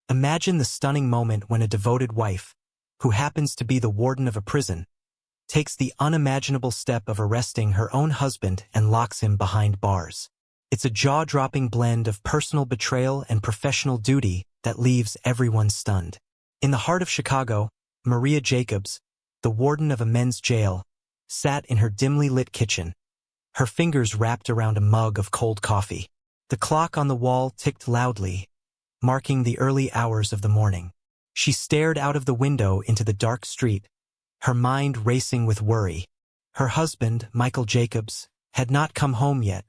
Imagine the stunning moment when a devoted wife, who happens to be the warden of a prison, takes the unimaginable step of arresting her own husband and locks him behind bars. It's a jaw-dropping blend of personal betrayal and professional duty that leaves everyone stunned. In the heart of Chicago, Maria Jacobs, the warden of a men's jail, sat in her dimly lit kitchen, her fingers wrapped around a mug of cold coffee. The clock on the wall ticked loudly, marking the early hours of the morning. She stared out of the window into the dark street, her mind racing with worry. Her husband, Michael Jacobs, had not come home yet,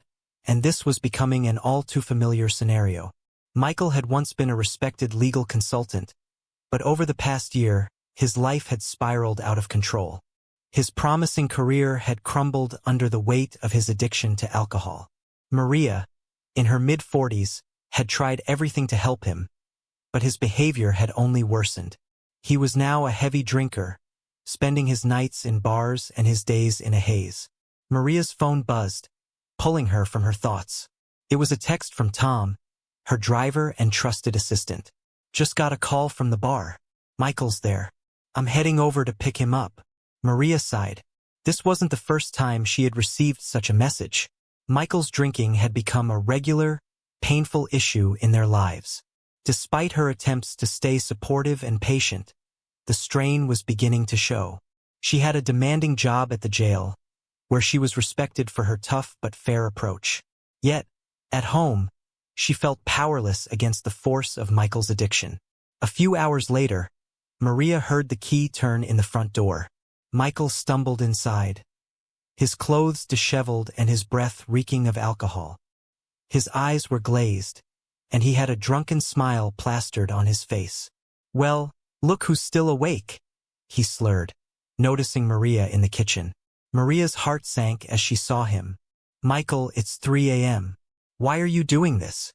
and this was becoming an all-too-familiar scenario. Michael had once been a respected legal consultant, but over the past year, his life had spiraled out of control. His promising career had crumbled under the weight of his addiction to alcohol. Maria, in her mid-40s, had tried everything to help him, but his behavior had only worsened. He was now a heavy drinker, spending his nights in bars and his days in a haze. Maria's phone buzzed, pulling her from her thoughts. It was a text from Tom, her driver and trusted assistant. "Just got a call from the bar. Michael's there. I'm heading over to pick him up." Maria sighed. This wasn't the first time she had received such a message. Michael's drinking had become a regular, painful issue in their lives. Despite her attempts to stay supportive and patient, the strain was beginning to show. She had a demanding job at the jail, where she was respected for her tough but fair approach. Yet, at home, she felt powerless against the force of Michael's addiction. A few hours later, Maria heard the key turn in the front door. Michael stumbled inside, his clothes disheveled and his breath reeking of alcohol. His eyes were glazed, and he had a drunken smile plastered on his face. "Well, look who's still awake," he slurred, noticing Maria in the kitchen. Maria's heart sank as she saw him. "Michael, it's 3 a.m. Why are you doing this?"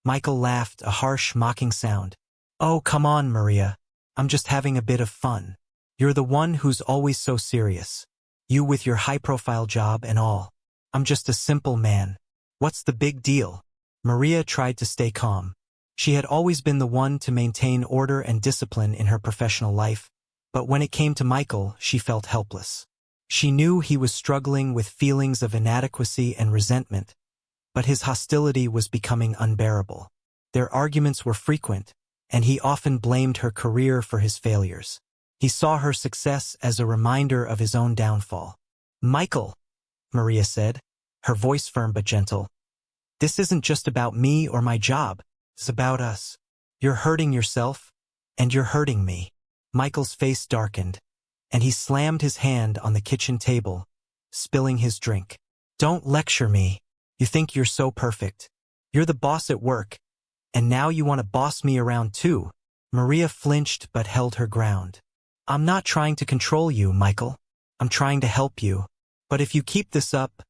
Michael laughed, a harsh, mocking sound. "Oh, come on, Maria. I'm just having a bit of fun. You're the one who's always so serious. You with your high-profile job and all. I'm just a simple man. What's the big deal?" Maria tried to stay calm. She had always been the one to maintain order and discipline in her professional life, but when it came to Michael, she felt helpless. She knew he was struggling with feelings of inadequacy and resentment, but his hostility was becoming unbearable. Their arguments were frequent, and he often blamed her career for his failures. He saw her success as a reminder of his own downfall. "Michael," Maria said, her voice firm but gentle, "this isn't just about me or my job. It's about us. You're hurting yourself, and you're hurting me." Michael's face darkened, and he slammed his hand on the kitchen table, spilling his drink. "Don't lecture me. You think you're so perfect. You're the boss at work, and now you want to boss me around too." Maria flinched but held her ground. "I'm not trying to control you, Michael. I'm trying to help you. But if you keep this up,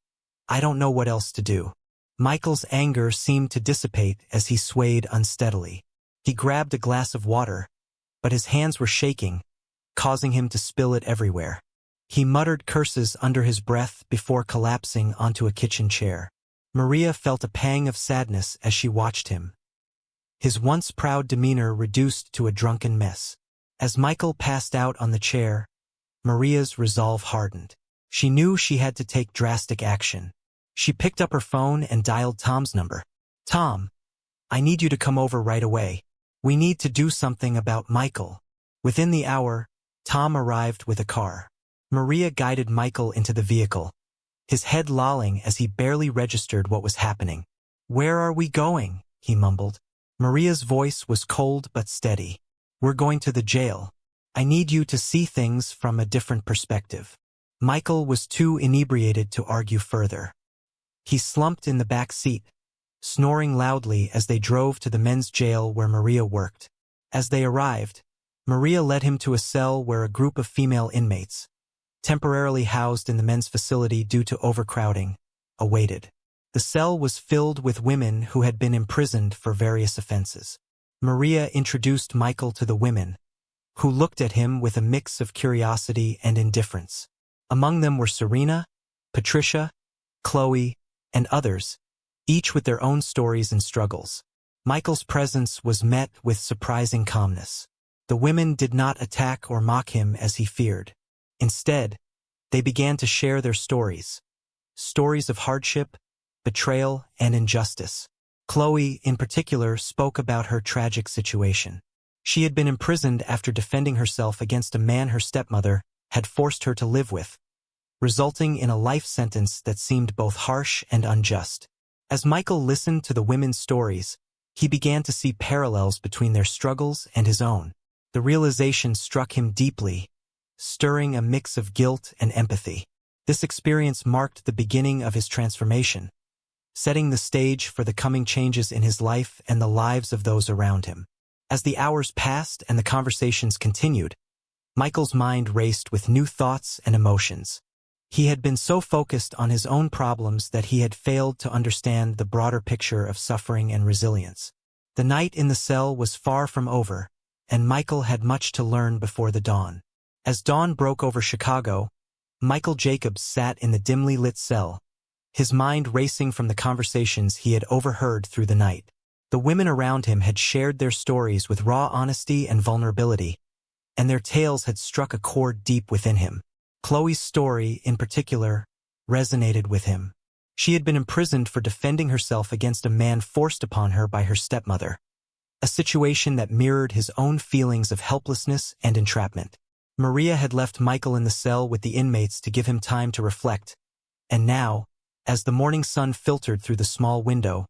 I don't know what else to do." Michael's anger seemed to dissipate as he swayed unsteadily. He grabbed a glass of water, but his hands were shaking, causing him to spill it everywhere. He muttered curses under his breath before collapsing onto a kitchen chair. Maria felt a pang of sadness as she watched him, his once proud demeanor reduced to a drunken mess. As Michael passed out on the chair, Maria's resolve hardened. She knew she had to take drastic action. She picked up her phone and dialed Tom's number. "Tom, I need you to come over right away. We need to do something about Michael." Within the hour, Tom arrived with a car. Maria guided Michael into the vehicle, his head lolling as he barely registered what was happening. "Where are we going?" he mumbled. Maria's voice was cold but steady. "We're going to the jail. I need you to see things from a different perspective." Michael was too inebriated to argue further. He slumped in the back seat, snoring loudly as they drove to the men's jail where Maria worked. As they arrived, Maria led him to a cell where a group of female inmates, temporarily housed in the men's facility due to overcrowding, awaited. The cell was filled with women who had been imprisoned for various offenses. Maria introduced Michael to the women, who looked at him with a mix of curiosity and indifference. Among them were Serena, Patricia, Chloe, and others, each with their own stories and struggles. Michael's presence was met with surprising calmness. The women did not attack or mock him as he feared. Instead, they began to share their stories. Stories of hardship, betrayal, and injustice. Chloe, in particular, spoke about her tragic situation. She had been imprisoned after defending herself against a man her stepmother had forced her to live with, resulting in a life sentence that seemed both harsh and unjust. As Michael listened to the women's stories, he began to see parallels between their struggles and his own. The realization struck him deeply, stirring a mix of guilt and empathy. This experience marked the beginning of his transformation, setting the stage for the coming changes in his life and the lives of those around him. As the hours passed and the conversations continued, Michael's mind raced with new thoughts and emotions. He had been so focused on his own problems that he had failed to understand the broader picture of suffering and resilience. The night in the cell was far from over, and Michael had much to learn before the dawn. As dawn broke over Chicago, Michael Jacobs sat in the dimly lit cell, his mind racing from the conversations he had overheard through the night. The women around him had shared their stories with raw honesty and vulnerability, and their tales had struck a chord deep within him. Chloe's story, in particular, resonated with him. She had been imprisoned for defending herself against a man forced upon her by her stepmother, a situation that mirrored his own feelings of helplessness and entrapment. Maria had left Michael in the cell with the inmates to give him time to reflect, and now, as the morning sun filtered through the small window,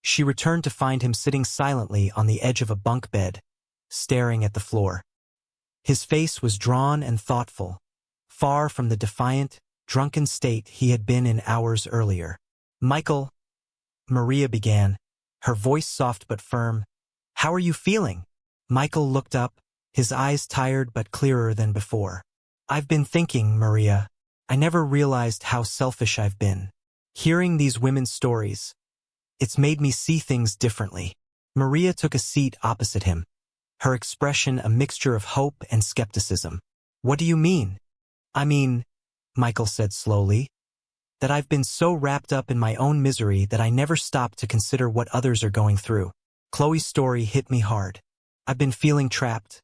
she returned to find him sitting silently on the edge of a bunk bed, staring at the floor. His face was drawn and thoughtful, far from the defiant, drunken state he had been in hours earlier. "Michael," Maria began, her voice soft but firm, "how are you feeling?" Michael looked up, his eyes tired but clearer than before. "I've been thinking, Maria. I never realized how selfish I've been. Hearing these women's stories, it's made me see things differently." Maria took a seat opposite him, her expression a mixture of hope and skepticism. "What do you mean?" "I mean," Michael said slowly, "that I've been so wrapped up in my own misery that I never stopped to consider what others are going through." Chloe's story hit me hard. "I've been feeling trapped,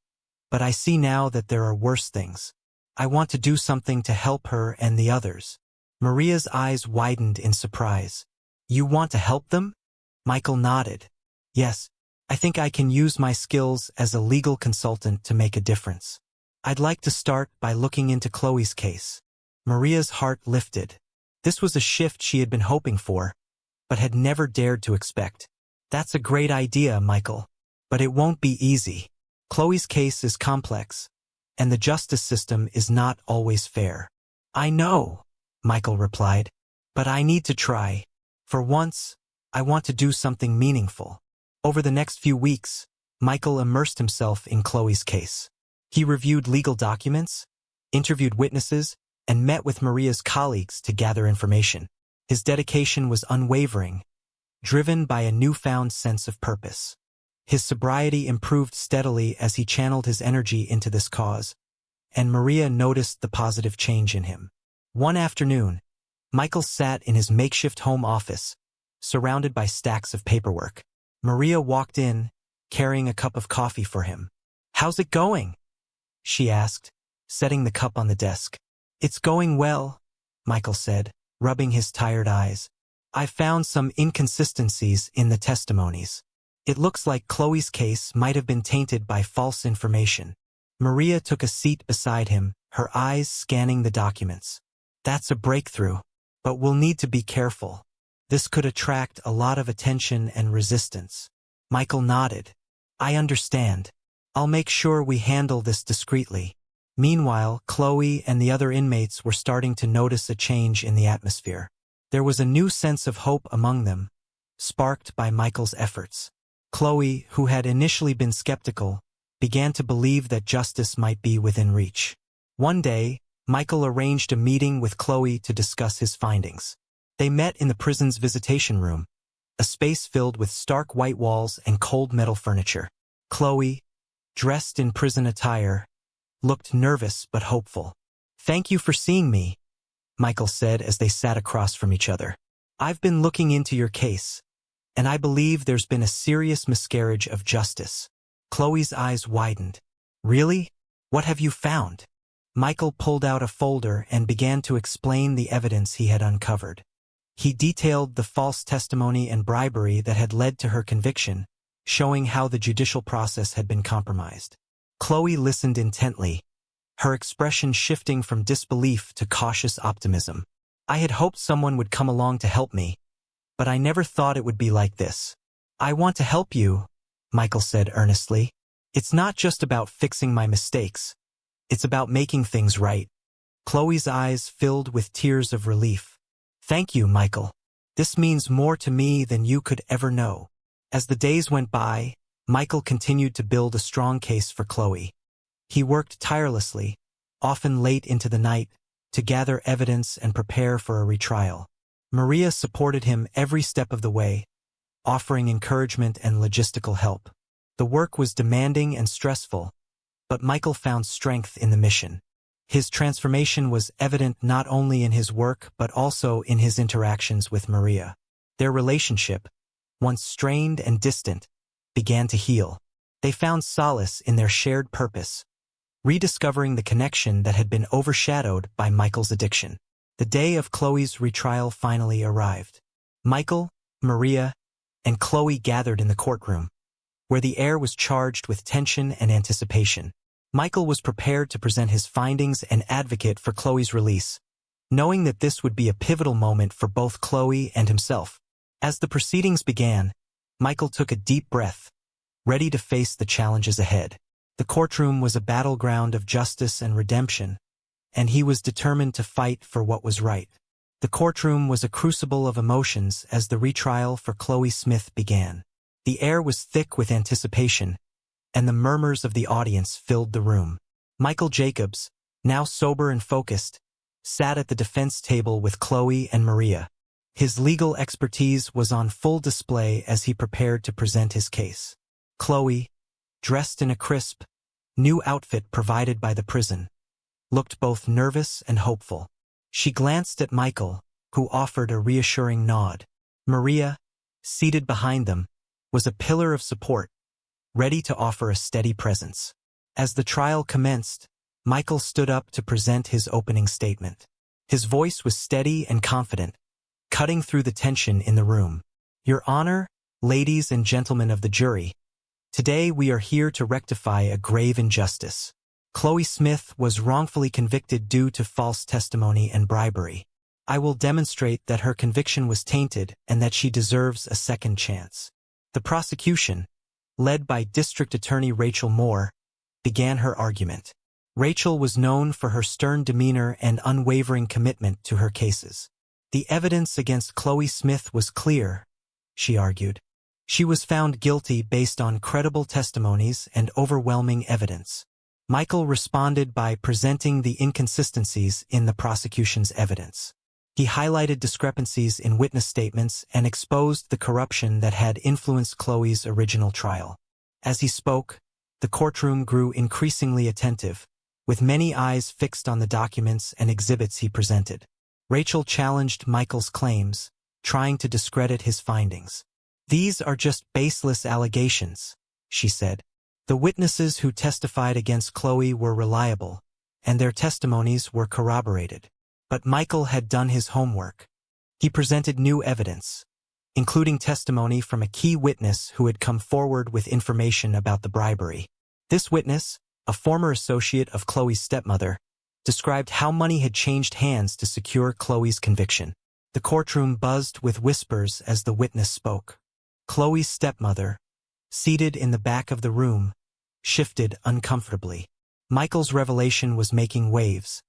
but I see now that there are worse things. I want to do something to help her and the others." Maria's eyes widened in surprise. "You want to help them?" Michael nodded. "Yes, I think I can use my skills as a legal consultant to make a difference. I'd like to start by looking into Chloe's case." Maria's heart lifted. This was a shift she had been hoping for, but had never dared to expect. "That's a great idea, Michael. But it won't be easy. Chloe's case is complex, and the justice system is not always fair." "I know," Michael replied, "but I need to try. For once, I want to do something meaningful." Over the next few weeks, Michael immersed himself in Chloe's case. He reviewed legal documents, interviewed witnesses, and met with Maria's colleagues to gather information. His dedication was unwavering, driven by a newfound sense of purpose. His sobriety improved steadily as he channeled his energy into this cause, and Maria noticed the positive change in him. One afternoon, Michael sat in his makeshift home office, surrounded by stacks of paperwork. Maria walked in, carrying a cup of coffee for him. "How's it going?" she asked, setting the cup on the desk. "It's going well," Michael said, rubbing his tired eyes. "I found some inconsistencies in the testimonies. It looks like Chloe's case might have been tainted by false information." Maria took a seat beside him, her eyes scanning the documents. "That's a breakthrough, but we'll need to be careful. This could attract a lot of attention and resistance." Michael nodded. "I understand. I'll make sure we handle this discreetly." Meanwhile, Chloe and the other inmates were starting to notice a change in the atmosphere. There was a new sense of hope among them, sparked by Michael's efforts. Chloe, who had initially been skeptical, began to believe that justice might be within reach. One day, Michael arranged a meeting with Chloe to discuss his findings. They met in the prison's visitation room, a space filled with stark white walls and cold metal furniture. Chloe, dressed in prison attire, looked nervous but hopeful. "Thank you for seeing me," Michael said as they sat across from each other. "I've been looking into your case, and I believe there's been a serious miscarriage of justice. Chloe's eyes widened. Really? What have you found? Michael pulled out a folder and began to explain the evidence he had uncovered. He detailed the false testimony and bribery that had led to her conviction, showing how the judicial process had been compromised. Chloe listened intently, her expression shifting from disbelief to cautious optimism. I had hoped someone would come along to help me, but I never thought it would be like this. I want to help you, Michael said earnestly. It's not just about fixing my mistakes. It's about making things right. Chloe's eyes filled with tears of relief. Thank you, Michael. This means more to me than you could ever know. As the days went by, Michael continued to build a strong case for Chloe. He worked tirelessly, often late into the night, to gather evidence and prepare for a retrial. Maria supported him every step of the way, offering encouragement and logistical help. The work was demanding and stressful, but Michael found strength in the mission. His transformation was evident not only in his work but also in his interactions with Maria. Their relationship, once strained and distant, began to heal. They found solace in their shared purpose, rediscovering the connection that had been overshadowed by Michael's addiction. The day of Chloe's retrial finally arrived. Michael, Maria, and Chloe gathered in the courtroom, where the air was charged with tension and anticipation. Michael was prepared to present his findings and advocate for Chloe's release, knowing that this would be a pivotal moment for both Chloe and himself. As the proceedings began, Michael took a deep breath, ready to face the challenges ahead. The courtroom was a battleground of justice and redemption, and he was determined to fight for what was right. The courtroom was a crucible of emotions as the retrial for Chloe Smith began. The air was thick with anticipation, and the murmurs of the audience filled the room. Michael Jacobs, now sober and focused, sat at the defense table with Chloe and Maria. His legal expertise was on full display as he prepared to present his case. Chloe, dressed in a crisp, new outfit provided by the prison, looked both nervous and hopeful. She glanced at Michael, who offered a reassuring nod. Maria, seated behind them, was a pillar of support, ready to offer a steady presence. As the trial commenced, Michael stood up to present his opening statement. His voice was steady and confident, cutting through the tension in the room. Your Honor, ladies and gentlemen of the jury, today we are here to rectify a grave injustice. Chloe Smith was wrongfully convicted due to false testimony and bribery. I will demonstrate that her conviction was tainted and that she deserves a second chance. The prosecution, led by District Attorney Rachel Moore, began her argument. Rachel was known for her stern demeanor and unwavering commitment to her cases. The evidence against Chloe Smith was clear, she argued. She was found guilty based on credible testimonies and overwhelming evidence. Michael responded by presenting the inconsistencies in the prosecution's evidence. He highlighted discrepancies in witness statements and exposed the corruption that had influenced Chloe's original trial. As he spoke, the courtroom grew increasingly attentive, with many eyes fixed on the documents and exhibits he presented. Rachel challenged Michael's claims, trying to discredit his findings. These are just baseless allegations, she said. The witnesses who testified against Chloe were reliable, and their testimonies were corroborated. But Michael had done his homework. He presented new evidence, including testimony from a key witness who had come forward with information about the bribery. This witness, a former associate of Chloe's stepmother, described how money had changed hands to secure Chloe's conviction. The courtroom buzzed with whispers as the witness spoke. Chloe's stepmother, seated in the back of the room, shifted uncomfortably. Michael's revelation was making waves,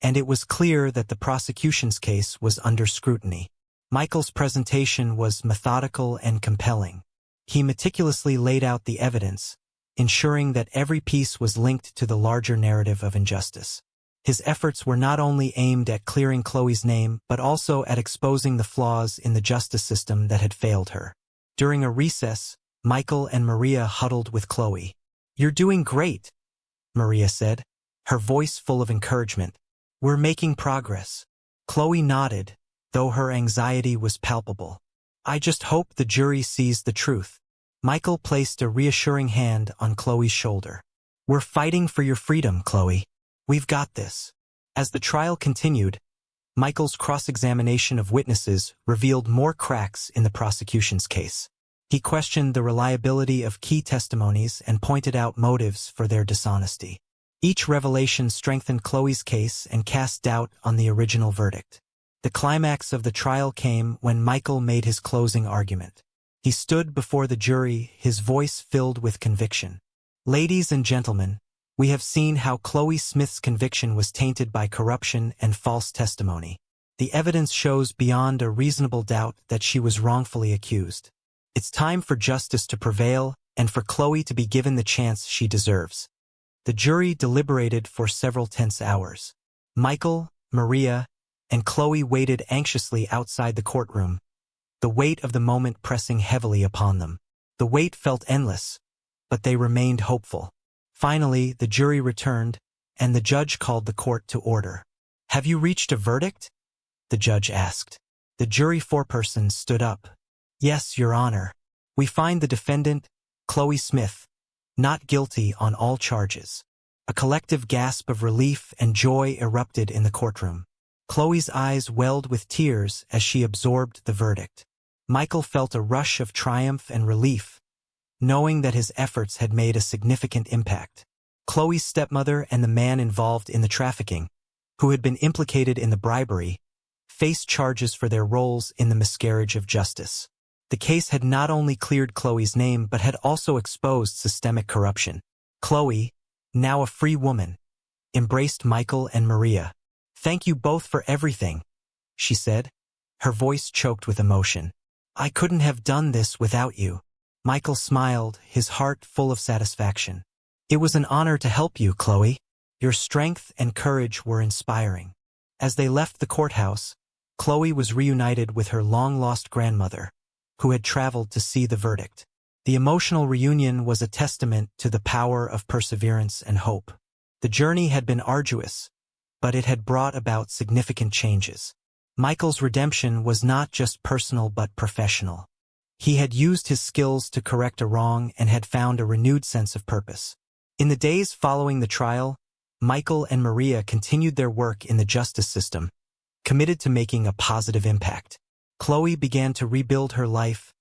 and it was clear that the prosecution's case was under scrutiny. Michael's presentation was methodical and compelling. He meticulously laid out the evidence, ensuring that every piece was linked to the larger narrative of injustice. His efforts were not only aimed at clearing Chloe's name but also at exposing the flaws in the justice system that had failed her. During a recess, Michael and Maria huddled with Chloe. "You're doing great," Maria said, her voice full of encouragement. "We're making progress." Chloe nodded, though her anxiety was palpable. I just hope the jury sees the truth. Michael placed a reassuring hand on Chloe's shoulder. We're fighting for your freedom, Chloe. We've got this. As the trial continued, Michael's cross-examination of witnesses revealed more cracks in the prosecution's case. He questioned the reliability of key testimonies and pointed out motives for their dishonesty. Each revelation strengthened Chloe's case and cast doubt on the original verdict. The climax of the trial came when Michael made his closing argument. He stood before the jury, his voice filled with conviction. Ladies and gentlemen, we have seen how Chloe Smith's conviction was tainted by corruption and false testimony. The evidence shows beyond a reasonable doubt that she was wrongfully accused. It's time for justice to prevail and for Chloe to be given the chance she deserves. The jury deliberated for several tense hours. Michael, Maria, and Chloe waited anxiously outside the courtroom, the weight of the moment pressing heavily upon them. The wait felt endless, but they remained hopeful. Finally, the jury returned, and the judge called the court to order. Have you reached a verdict? The judge asked. The jury foreperson stood up. Yes, Your Honor. We find the defendant, Chloe Smith, not guilty on all charges. A collective gasp of relief and joy erupted in the courtroom. Chloe's eyes welled with tears as she absorbed the verdict. Michael felt a rush of triumph and relief, knowing that his efforts had made a significant impact. Chloe's stepmother and the man involved in the trafficking, who had been implicated in the bribery, faced charges for their roles in the miscarriage of justice. The case had not only cleared Chloe's name but had also exposed systemic corruption. Chloe, now a free woman, embraced Michael and Maria. Thank you both for everything, she said, her voice choked with emotion. I couldn't have done this without you. Michael smiled, his heart full of satisfaction. It was an honor to help you, Chloe. Your strength and courage were inspiring. As they left the courthouse, Chloe was reunited with her long-lost grandmother, who had traveled to see the verdict. The emotional reunion was a testament to the power of perseverance and hope. The journey had been arduous, but it had brought about significant changes. Michael's redemption was not just personal but professional. He had used his skills to correct a wrong and had found a renewed sense of purpose. In the days following the trial, Michael and Maria continued their work in the justice system, committed to making a positive impact. Chloe began to rebuild her life,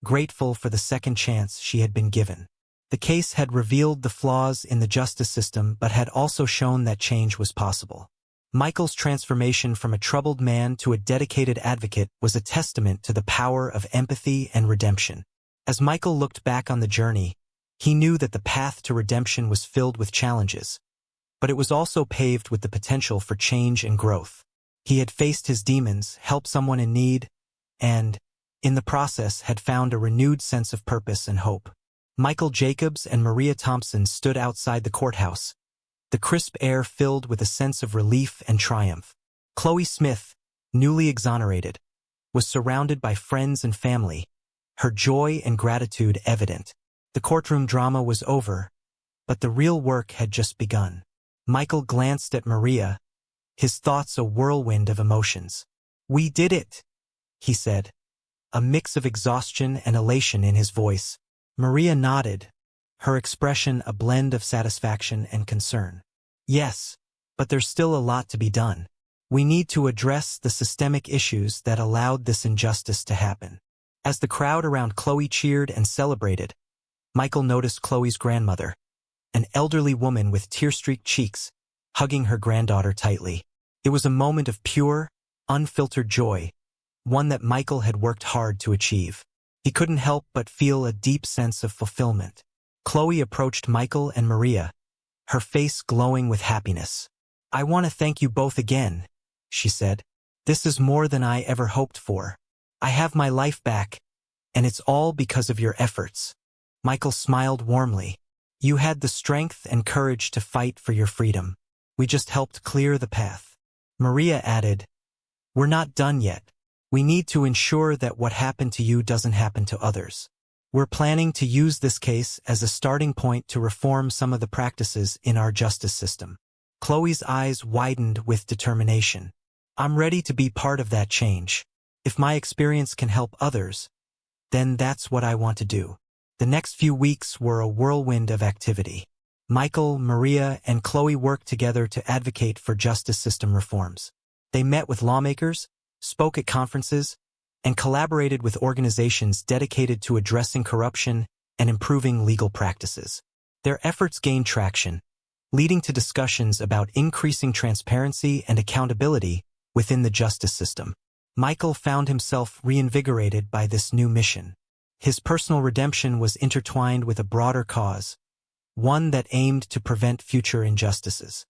grateful for the second chance she had been given. The case had revealed the flaws in the justice system but had also shown that change was possible. Michael's transformation from a troubled man to a dedicated advocate was a testament to the power of empathy and redemption. As Michael looked back on the journey, he knew that the path to redemption was filled with challenges, but it was also paved with the potential for change and growth. He had faced his demons, helped someone in need, and, in the process, had found a renewed sense of purpose and hope. Michael Jacobs and Maria Thompson stood outside the courthouse, the crisp air filled with a sense of relief and triumph. Chloe Smith, newly exonerated, was surrounded by friends and family, her joy and gratitude evident. The courtroom drama was over, but the real work had just begun. Michael glanced at Maria, his thoughts a whirlwind of emotions. We did it, he said, a mix of exhaustion and elation in his voice. Maria nodded, her expression a blend of satisfaction and concern. Yes, but there's still a lot to be done. We need to address the systemic issues that allowed this injustice to happen. As the crowd around Chloe cheered and celebrated, Michael noticed Chloe's grandmother, an elderly woman with tear-streaked cheeks, hugging her granddaughter tightly. It was a moment of pure, unfiltered joy, one that Michael had worked hard to achieve. He couldn't help but feel a deep sense of fulfillment. Chloe approached Michael and Maria, her face glowing with happiness. I want to thank you both again, she said. This is more than I ever hoped for. I have my life back, and it's all because of your efforts. Michael smiled warmly. You had the strength and courage to fight for your freedom. We just helped clear the path. Maria added, We're not done yet. We need to ensure that what happened to you doesn't happen to others. We're planning to use this case as a starting point to reform some of the practices in our justice system. Chloe's eyes widened with determination. I'm ready to be part of that change. If my experience can help others, then that's what I want to do. The next few weeks were a whirlwind of activity. Michael, Maria, and Chloe worked together to advocate for justice system reforms. They met with lawmakers, spoke at conferences, and collaborated with organizations dedicated to addressing corruption and improving legal practices. Their efforts gained traction, leading to discussions about increasing transparency and accountability within the justice system. Michael found himself reinvigorated by this new mission. His personal redemption was intertwined with a broader cause, one that aimed to prevent future injustices.